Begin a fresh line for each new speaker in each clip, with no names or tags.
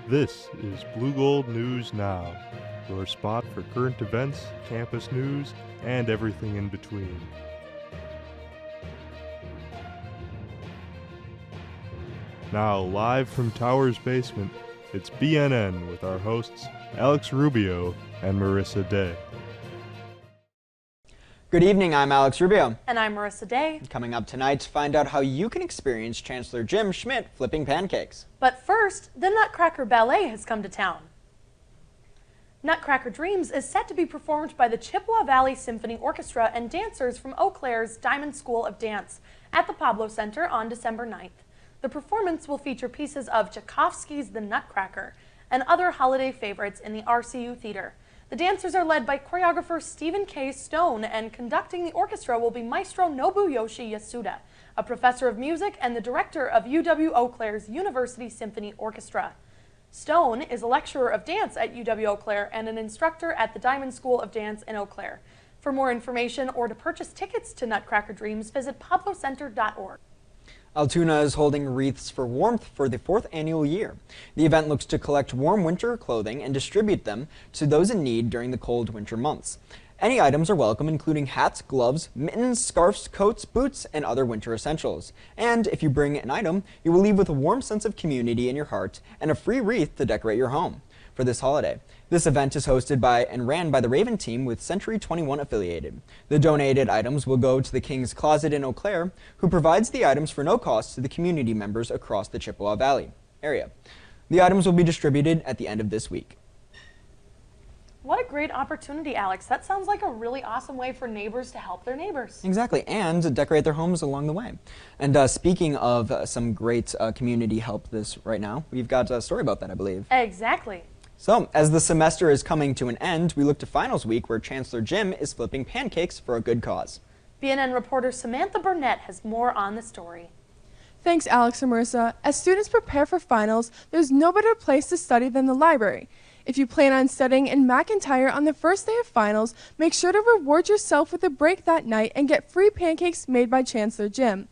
This is Blue Gold News Now, your spot for current events, campus news, and everything in between. Now, live from Tower's basement, it's BNN with our hosts Alex Rubio and Marissa Day.
Good evening, I'm Alex Rubio.
And I'm Marissa Day.
Coming up tonight to find out how you can experience Chancellor Jim Schmidt flipping pancakes.
But first, the Nutcracker Ballet has come to town. Nutcracker Dreams is set to be performed by the Chippewa Valley Symphony Orchestra and dancers from Eau Claire's Diamond School of Dance at the Pablo Center on December 9th. The performance will feature pieces of Tchaikovsky's The Nutcracker and other holiday favorites in the RCU Theater. The dancers are led by choreographer Stephen K. Stone, and conducting the orchestra will be Maestro Nobuyoshi Yasuda, a professor of music and the director of UW Eau Claire's University Symphony Orchestra. Stone is a lecturer of dance at UW Eau Claire and an instructor at the Diamond School of Dance in Eau Claire. For more information or to purchase tickets to Nutcracker Dreams, visit pablocenter.org.
Altoona is holding Wreaths for Warmth for the 4th annual year. The event looks to collect warm winter clothing and distribute them to those in need during the cold winter months. Any items are welcome, including hats, gloves, mittens, scarves, coats, boots, and other winter essentials. And if you bring an item, you will leave with a warm sense of community in your heart and a free wreath to decorate your home for this holiday. This event is hosted by and ran by the Raven team with Century 21 affiliated. The donated items will go to the King's Closet in Eau Claire, who provides the items for no cost to the community members across the Chippewa Valley area. The items will be distributed at the end of this week.
What a great opportunity, Alex. That sounds like a really awesome way for neighbors to help their neighbors.
Exactly, and decorate their homes along the way. And speaking of some great community help this right now, we've got a story about that, I believe.
Exactly.
So, as the semester is coming to an end, we look to finals week where Chancellor Jim is flipping pancakes for a good cause.
BNN reporter Samantha Burnett has more on the story.
Thanks, Alex and Marissa. As students prepare for finals, there's no better place to study than the library. If you plan on studying in McIntyre on the first day of finals, make sure to reward yourself with a break that night and get free pancakes made by Chancellor Jim.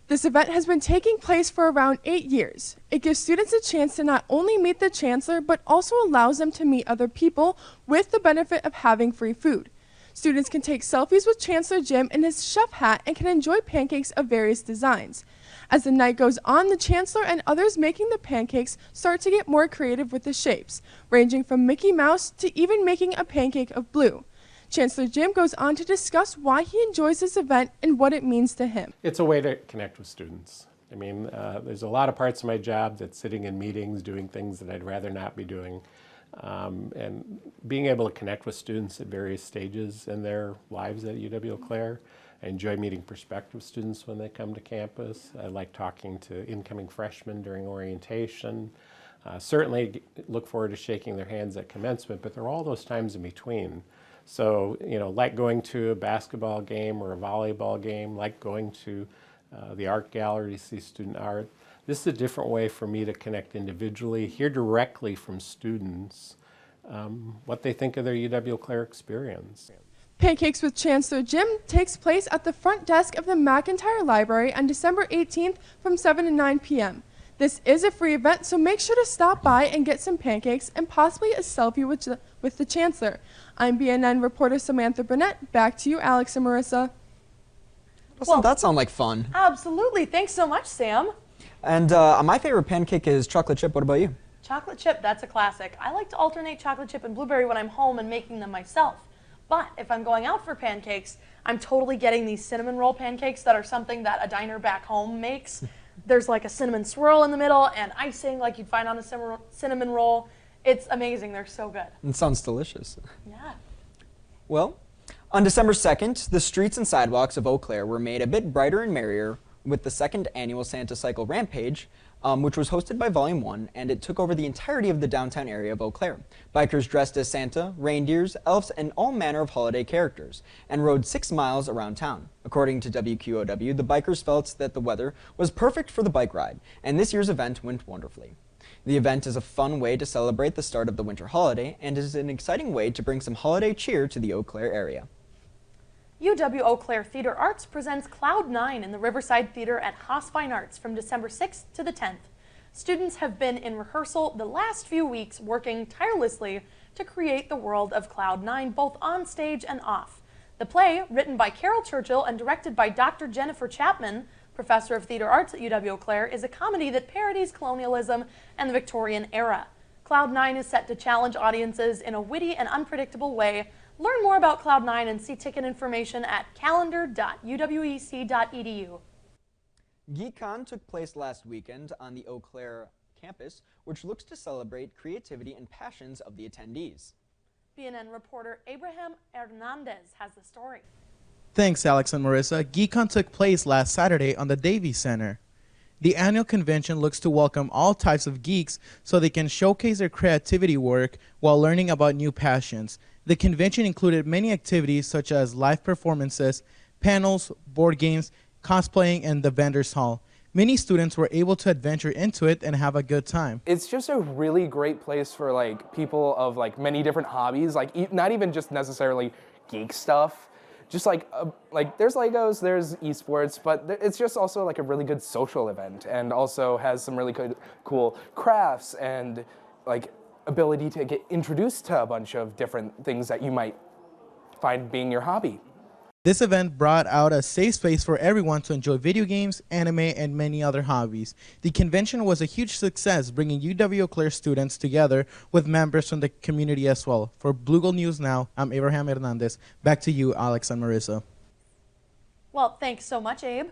This event has been taking place for around 8 years. It gives students a chance to not only meet the Chancellor, but also allows them to meet other people with the benefit of having free food. Students can take selfies with Chancellor Jim in his chef hat and can enjoy pancakes of various designs. As the night goes on, the Chancellor and others making the pancakes start to get more creative with the shapes, ranging from Mickey Mouse to even making a pancake of blue. Chancellor Jim goes on to discuss why he enjoys this event and what it means to him.
It's a way to connect with students. I mean, there's a lot of parts of my job that's sitting in meetings, doing things that I'd rather not be doing. And being able to connect with students at various stages in their lives at UW Eau Claire. I enjoy meeting prospective students when they come to campus. I like talking to incoming freshmen during orientation. Certainly look forward to shaking their hands at commencement, but there are all those times in between. So, you know, like going to a basketball game or a volleyball game, like going to the art gallery to see student art. This is a different way for me to connect individually, hear directly from students what they think of their UW Eau Claire experience.
Pancakes with Chancellor Jim takes place at the front desk of the McIntyre Library on December 18th from 7 to 9 p.m. This is a free event, so make sure to stop by and get some pancakes and possibly a selfie with the Chancellor. I'm BNN reporter Samantha Burnett. Back to you, Alex and Marissa.
Doesn't that sound like fun?
Absolutely. Thanks so much, Sam.
And my favorite pancake is chocolate chip. What about you?
Chocolate chip, that's a classic. I like to alternate chocolate chip and blueberry when I'm home and making them myself. But if I'm going out for pancakes, I'm totally getting these cinnamon roll pancakes that are something that a diner back home makes. There's like a cinnamon swirl in the middle and icing like you'd find on a cinnamon roll. It's amazing. They're so good.
It sounds delicious.
Yeah.
Well, on December 2nd, the streets and sidewalks of Eau Claire were made a bit brighter and merrier with the 2nd annual Santa Cycle Rampage, which was hosted by Volume 1, and it took over the entirety of the downtown area of Eau Claire. Bikers dressed as Santa, reindeers, elves, and all manner of holiday characters, and rode 6 miles around town. According to WQOW, the bikers felt that the weather was perfect for the bike ride, and this year's event went wonderfully. The event is a fun way to celebrate the start of the winter holiday, and is an exciting way to bring some holiday cheer to the Eau Claire area.
UW Eau Claire Theater Arts presents Cloud 9 in the Riverside Theater at Haas Fine Arts from December 6th to the 10th. Students have been in rehearsal the last few weeks working tirelessly to create the world of Cloud9 both on stage and off. The play, written by Carol Churchill and directed by Dr. Jennifer Chapman, professor of theater arts at UW-Eau Claire, is a comedy that parodies colonialism and the Victorian era. Cloud9 is set to challenge audiences in a witty and unpredictable way. Learn more about Cloud9 and see ticket information at calendar.uwec.edu.
GeekCon took place last weekend on the Eau Claire campus, which looks to celebrate creativity and passions of the attendees.
BNN reporter Abraham Hernandez has the story.
Thanks, Alex and Marissa. GeekCon took place last Saturday on the Davies Center. The annual convention looks to welcome all types of geeks so they can showcase their creativity work while learning about new passions. The convention included many activities such as live performances, panels, board games, cosplaying, and the vendors hall. Many students were able to adventure into it and have a good time.
It's just a really great place for like people of like many different hobbies, like not even just necessarily geek stuff. Just like there's Legos, there's esports, but it's just also like a really good social event, and also has some really good, cool crafts and like ability to get introduced to a bunch of different things that you might find being your hobby.
This event brought out a safe space for everyone to enjoy video games, anime, and many other hobbies. The convention was a huge success, bringing UW-Eau Claire students together with members from the community as well. For Blue Gold News Now, I'm Abraham Hernandez. Back to you, Alex and Marissa.
Well, thanks so much, Abe.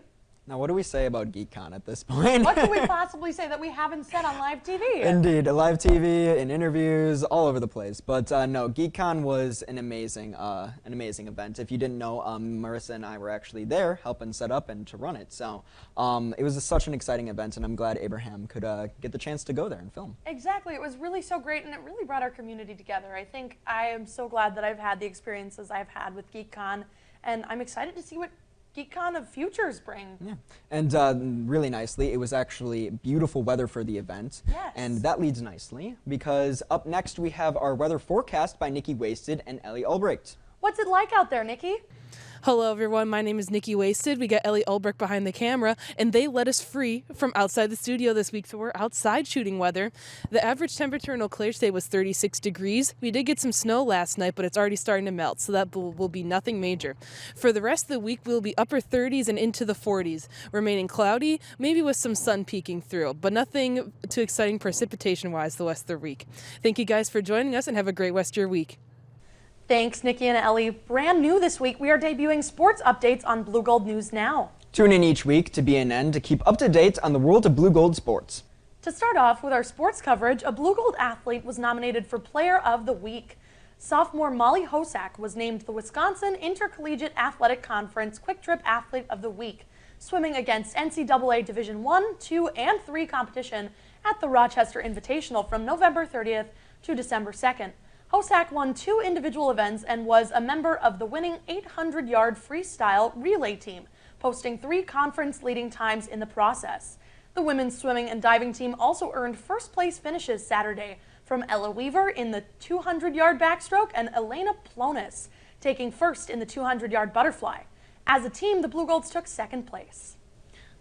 Now, what do we say about GeekCon at this point?
What could we possibly say that we haven't said on live TV?
Indeed, live TV and interviews all over the place. But no, GeekCon was an amazing event. If you didn't know, Marissa and I were actually there helping set up and to run it. So it was such an exciting event, and I'm glad Abraham could get the chance to go there and film.
Exactly, it was really so great, and it really brought our community together. I think I am so glad that I've had the experiences I've had with GeekCon, and I'm excited to see what GeekCon of futures bring.
Yeah, and really nicely, it was actually beautiful weather for the event.
Yes.
And that leads nicely, because up next we have our weather forecast by Nikki Wasted and Ellie Albrecht.
What's it like out there, Nikki?
Hello everyone, my name is Nikki Wasted. We got Ellie Ulbrich behind the camera, and they let us free from outside the studio this week, so we're outside shooting weather. The average temperature in Eau Claire today was 36 degrees. We did get some snow last night, but it's already starting to melt, so that will be nothing major. For the rest of the week, we'll be upper 30s and into the 40s, remaining cloudy, maybe with some sun peeking through, but nothing too exciting precipitation-wise the rest of the week. Thank you guys for joining us, and have a great rest of your week.
Thanks, Nikki and Ellie. Brand new this week, we are debuting sports updates on Blue Gold News Now.
Tune in each week to BNN to keep up to date on the world of blue gold sports.
To start off with our sports coverage, a Blue Gold athlete was nominated for Player of the Week. Sophomore Molly Hosack was named the Wisconsin Intercollegiate Athletic Conference Quick Trip Athlete of the Week, swimming against NCAA Division I, II, and III competition at the Rochester Invitational from November 30th to December 2nd. Hosack won 2 individual events and was a member of the winning 800-yard freestyle relay team, posting 3 conference-leading times in the process. The women's swimming and diving team also earned first-place finishes Saturday from Ella Weaver in the 200-yard backstroke and Elena Plonis taking first in the 200-yard butterfly. As a team, the Blue Golds took second place.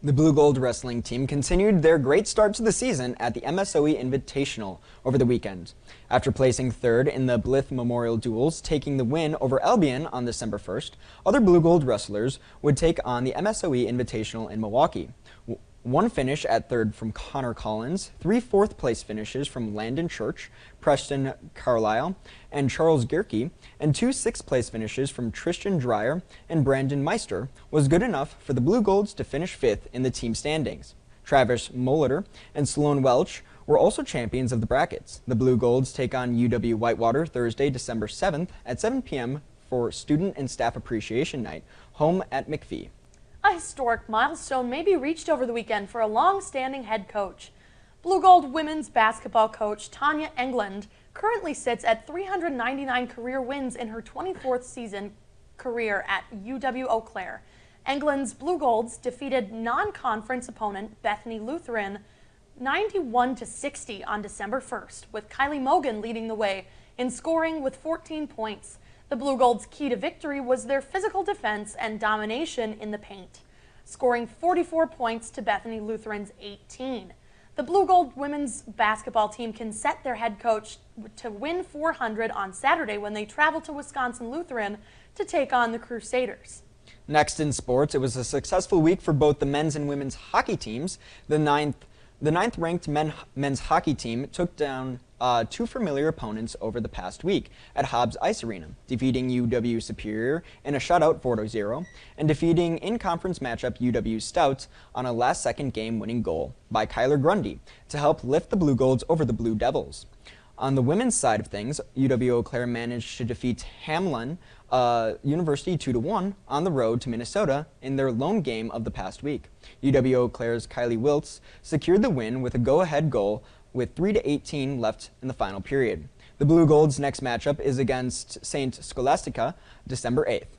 The Blue Gold wrestling team continued their great start to the season at the MSOE Invitational over the weekend. After placing third in the Blythe Memorial Duels, taking the win over Albion on December 1st, other Blue Gold wrestlers would take on the MSOE Invitational in Milwaukee. One finish at third from Connor Collins, 3 fourth-place finishes from Landon Church, Preston Carlisle, and Charles Gierke, and 2 sixth-place finishes from Tristan Dreyer and Brandon Meister was good enough for the Blue Golds to finish 5th in the team standings. Travis Molitor and Sloan Welch were also champions of the brackets. The Blue Golds take on UW Whitewater Thursday, December 7th at 7 p.m. for Student and Staff Appreciation Night, home at McPhee.
A historic milestone may be reached over the weekend for a long-standing head coach. Blue Gold women's basketball coach Tanya England currently sits at 399 career wins in her 24th season career at UW-Eau Claire. England's Blue Golds defeated non-conference opponent Bethany Lutheran 91-60 on December 1st, with Kylie Mogan leading the way in scoring with 14 points. The Blue Golds' key to victory was their physical defense and domination in the paint, scoring 44 points to Bethany Lutheran's 18. The Blue Gold women's basketball team can set their head coach to win 400 on Saturday when they travel to Wisconsin Lutheran to take on the Crusaders.
Next in sports, it was a successful week for both the men's and women's hockey teams. The ninth-ranked men's hockey team took down two familiar opponents over the past week at Hobbs Ice Arena, defeating UW Superior in a shutout 4-0 and defeating in-conference matchup UW Stouts on a last-second game-winning goal by Kyler Grundy to help lift the Blue Golds over the Blue Devils. On the women's side of things, UW Eau Claire managed to defeat Hamline University 2-1 on the road to Minnesota in their lone game of the past week. UW Eau Claire's Kylie Wiltz secured the win with a go-ahead goal with 3:18 left in the final period. The Blue Golds' next matchup is against St. Scholastica, December 8th.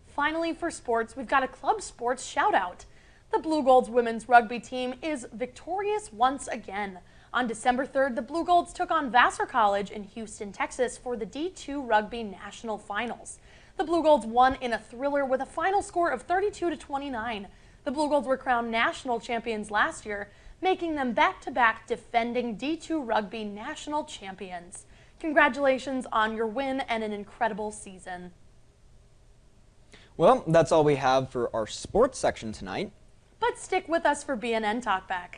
Finally, for sports, we've got a club sports shout-out. The Blue Golds women's rugby team is victorious once again. On December 3rd, the Blue Golds took on Vassar College in Houston, Texas for the D2 Rugby National Finals. The Blue Golds won in a thriller with a final score of 32-29. The Blue Golds were crowned national champions last year, making them back-to-back defending D2 Rugby National Champions. Congratulations on your win and an incredible season.
Well, that's all we have for our sports section tonight.
But stick with us for BNN TalkBack.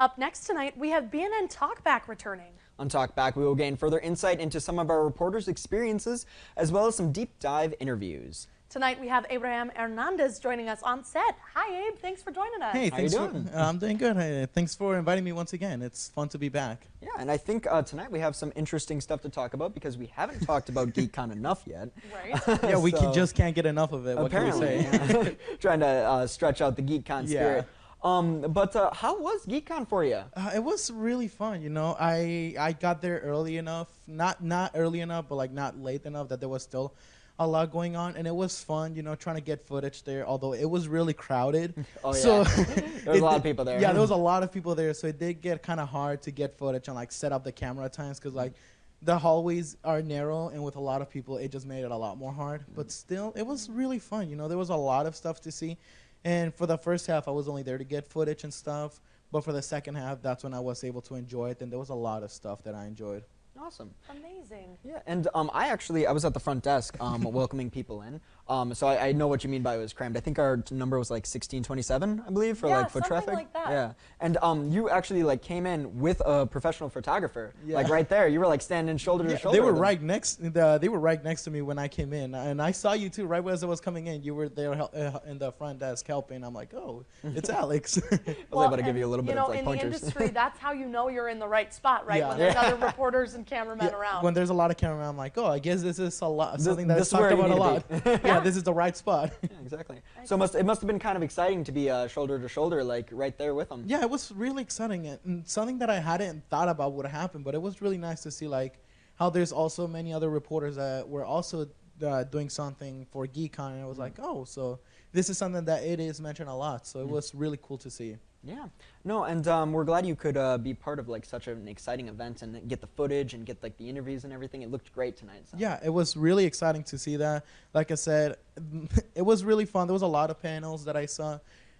Up next tonight, we have BNN TalkBack returning.
On TalkBack, we will gain further insight into some of our reporters' experiences, as well as some deep dive interviews.
Tonight, we have Abraham Hernandez joining us on set. Hi, Abe. Thanks for joining us.
Hey,
How you doing?
I'm doing good. Hey, thanks for inviting me once again. It's fun to be back.
Yeah, and I think tonight we have some interesting stuff to talk about because we haven't talked about GeekCon enough yet.
Right.
Yeah, we
So,
just can't get enough of it. What can we
apparently,
say?
yeah. Trying to stretch out the GeekCon spirit. But how was GeekCon for you?
It was really fun, you know. I got there early enough, not early enough, but like not late enough that there was still a lot going on, and it was fun, you know, trying to get footage there, although it was really crowded.
Oh, yeah.
So
There was a lot of people there.
Yeah, there was a lot of people there, so it did get kind of hard to get footage and like set up the camera at times because like the hallways are narrow, and with a lot of people, it just made it a lot more hard. But still, it was really fun, you know. There was a lot of stuff to see, and for the first half, I was only there to get footage and stuff, but for the second half, that's when I was able to enjoy it, and there was a lot of stuff that I enjoyed.
Awesome.
Amazing.
Yeah, and I was at the front desk welcoming people in. So I know what you mean by it was crammed. I think our number was like 1627, I believe, for
Yeah,
like foot
something
traffic.
like that.
Yeah, and you actually like came in with a professional photographer,
Yeah.
like right there. You were like standing shoulder to shoulder.
They were
with them.
right next. They were right next to me when I came in, and I saw you too. Right as I was coming in, you were there in the front desk helping. I'm like, oh, it's Alex.
I was able to give you a little bit
know,
of like
in
pointers.
the industry, that's how you know you're in the right spot, right?
Yeah.
When there's other reporters and cameramen
Yeah,
around.
when there's a lot of camera, I'm like, oh, I guess this is something
this
that's
is
talked
where you
about a
need
lot. Yeah, this is the right spot.
Yeah, exactly. So it must have been kind of exciting to be shoulder to shoulder, like right there with them.
Yeah, it was really exciting and something that I hadn't thought about would happen, but it was really nice to see like how there's also many other reporters that were also doing something for GeekCon, and I was like, oh, so this is something that it is mentioned a lot, so it was really cool to see.
Yeah, no, and we're glad you could be part of like such an exciting event and get the footage and get like the interviews and everything. It looked great tonight. So.
Yeah, it was really exciting to see that. Like I said, it was really fun. There was a lot of panels that I saw,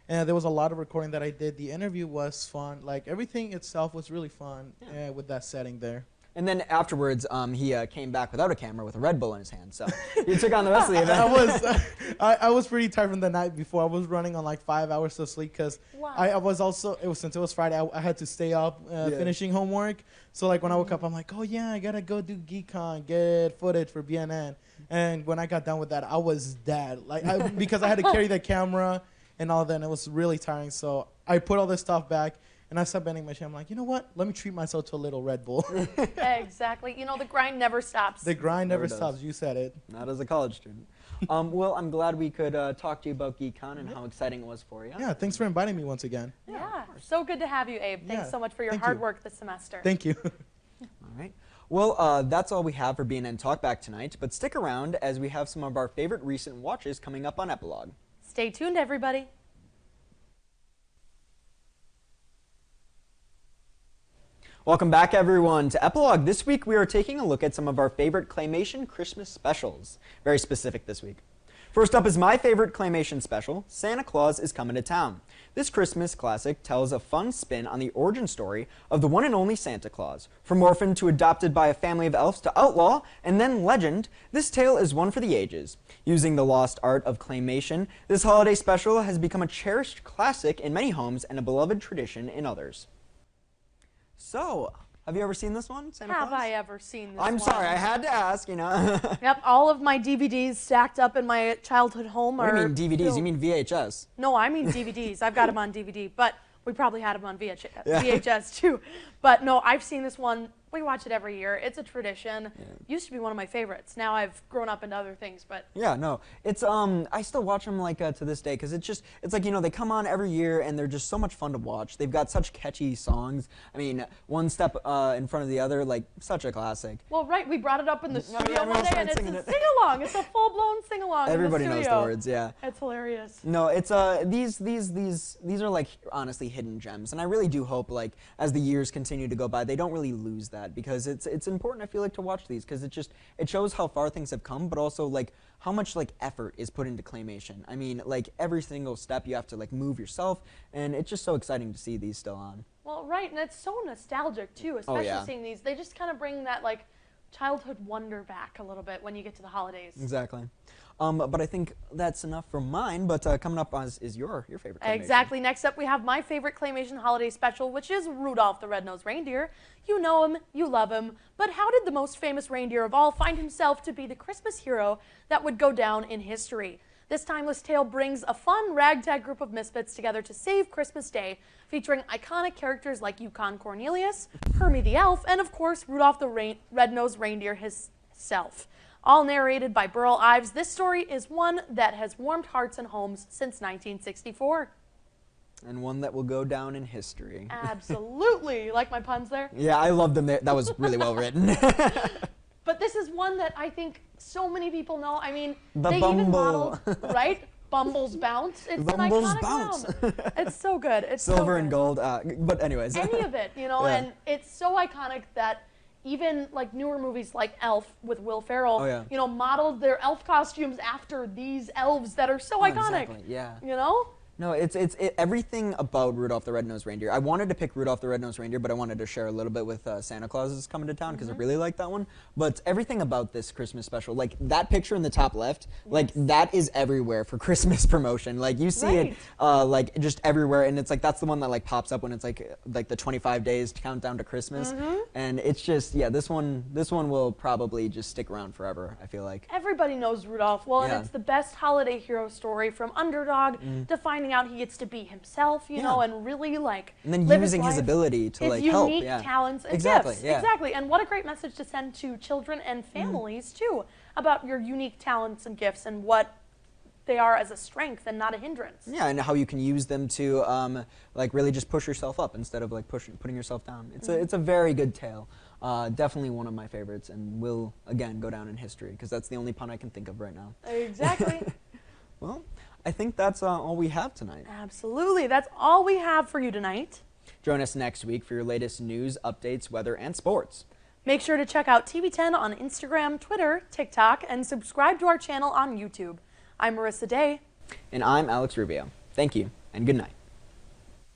and there was a lot of recording that I did. The interview was fun. Like everything itself was really fun with that setting there.
And then afterwards, he came back without a camera with a Red Bull in his hand. So he took on the rest of the event.
I was pretty tired from the night before. I was running on like 5 hours of sleep because I was also, since it was Friday, I had to stay up finishing homework. So like when I woke up, I'm like, oh yeah, I got to go do GeekCon, get footage for BNN. And when I got done with that, I was dead. Like because I had to carry the camera and all that, and it was really tiring. So I put all this stuff back. And I stopped bending my chin. I'm like, you know what? Let me treat myself to a little Red Bull.
Exactly. You know, the grind never stops.
The grind never
does.
stops. You said it.
Not as a college student. Well, I'm glad we could talk to you about GeekCon and how exciting it was for you.
Yeah, thanks for inviting me once again.
Yeah. So good to have you, Abe. Thanks
Yeah,
so much for your
thank
hard
you.
work this semester.
Thank you.
All right. Well, that's all we have for BNN Talkback tonight. But stick around as we have some of our favorite recent watches coming up on Epilogue.
Stay tuned, everybody.
Welcome back, everyone, to Epilogue. This week, we are taking a look at some of our favorite Claymation Christmas specials. Very specific this week. First up is my favorite claymation special, Santa Claus is Coming to Town. This Christmas classic tells a fun spin on the origin story of the one and only Santa Claus. From orphan to adopted by a family of elves to outlaw and then legend, this tale is one for the ages. Using the lost art of claymation, this holiday special has become a cherished classic in many homes and a beloved tradition in others. So, have you ever seen this one, Santa Claus?
Have I ever seen this
I'm
one?
sorry, I had to ask, you know.
Yep, all of my DVDs stacked up in my childhood home
What
are...
do you mean DVDs? You mean VHS?
No, I mean DVDs. I've got them on DVD, but we probably had them on VHS too. But no, I've seen this one. We watch it every year. It's a tradition. Yeah. Used to be one of my favorites. Now I've grown up into other things, but
yeah, no, it's I still watch them like to this day because it's like, you know, they come on every year and they're just so much fun to watch. They've got such catchy songs. I mean, one step in front of the other, like such a classic.
Well, right, we brought it up in the studio one day, and it's a sing-along. It's a full-blown sing-along.
Everybody
in the
knows
studio.
the words, yeah.
It's hilarious.
No, it's these are like honestly hidden gems, and I really do hope like as the years continue to go by, they don't really lose that because it's important, I feel like, to watch these because it shows how far things have come, but also like how much like effort is put into claymation. I mean, like every single step you have to like move yourself, and it's just so exciting to see these still on.
Well, right, and it's so nostalgic too, especially seeing these. They just kind of bring that like childhood wonder back a little bit when you get to the holidays.
Exactly. But I think that's enough for mine, but coming up is your favorite claymation.
Exactly. Next up, we have my favorite claymation holiday special, which is Rudolph the Red-Nosed Reindeer. You know him, you love him, but how did the most famous reindeer of all find himself to be the Christmas hero that would go down in history? This timeless tale brings a fun ragtag group of misfits together to save Christmas Day, featuring iconic characters like Yukon Cornelius, Hermie the Elf, and of course Rudolph the Red-Nosed Reindeer himself. All narrated by Burl Ives, this story is one that has warmed hearts and homes since 1964.
And one that will go down in history.
Absolutely. You like my puns there?
Yeah, I loved them there. That was really well written.
But this is one that I think so many people know. I mean,
the
they
Bumble.
even modeled, right? Bumble's Bounce. It's
Bumble's
an iconic
Bounce.
round. It's so good. It's
Silver
so good.
and gold. But anyways.
Any of it, you know,
Yeah.
and it's so iconic that even like newer movies like Elf with Will Ferrell, you know, modeled their elf costumes after these elves that are so iconic.
Exactly, yeah.
You know?
No, it's everything about Rudolph the Red-Nosed Reindeer. I wanted to pick Rudolph the Red-Nosed Reindeer, but I wanted to share a little bit with Santa Claus is Coming to Town because I really like that one. But everything about this Christmas special, like that picture in the top left, like that is everywhere for Christmas promotion. Like you see it like just everywhere, and it's like that's the one that like pops up when it's like the 25 days countdown to Christmas, and it's just this one will probably just stick around forever. I feel like
everybody knows Rudolph. Well, and it's the best holiday hero story from underdog to finding out he gets to be himself, you know, and really like
and then
live
using his ability to like
unique
help,
talents and
exactly,
gifts. Exactly. And what a great message to send to children and families too about your unique talents and gifts and what they are as a strength and not a hindrance.
Yeah, and how you can use them to like really just push yourself up instead of like putting yourself down. It's a very good tale. Definitely one of my favorites, and will again go down in history because that's the only pun I can think of right now.
Exactly.
Well, I think that's all we have tonight.
Absolutely, that's all we have for you tonight.
Join us next week for your latest news, updates, weather, and sports.
Make sure to check out TV10 on Instagram, Twitter, TikTok, and subscribe to our channel on YouTube. I'm Marissa Day.
And I'm Alex Rubio. Thank you, and good night.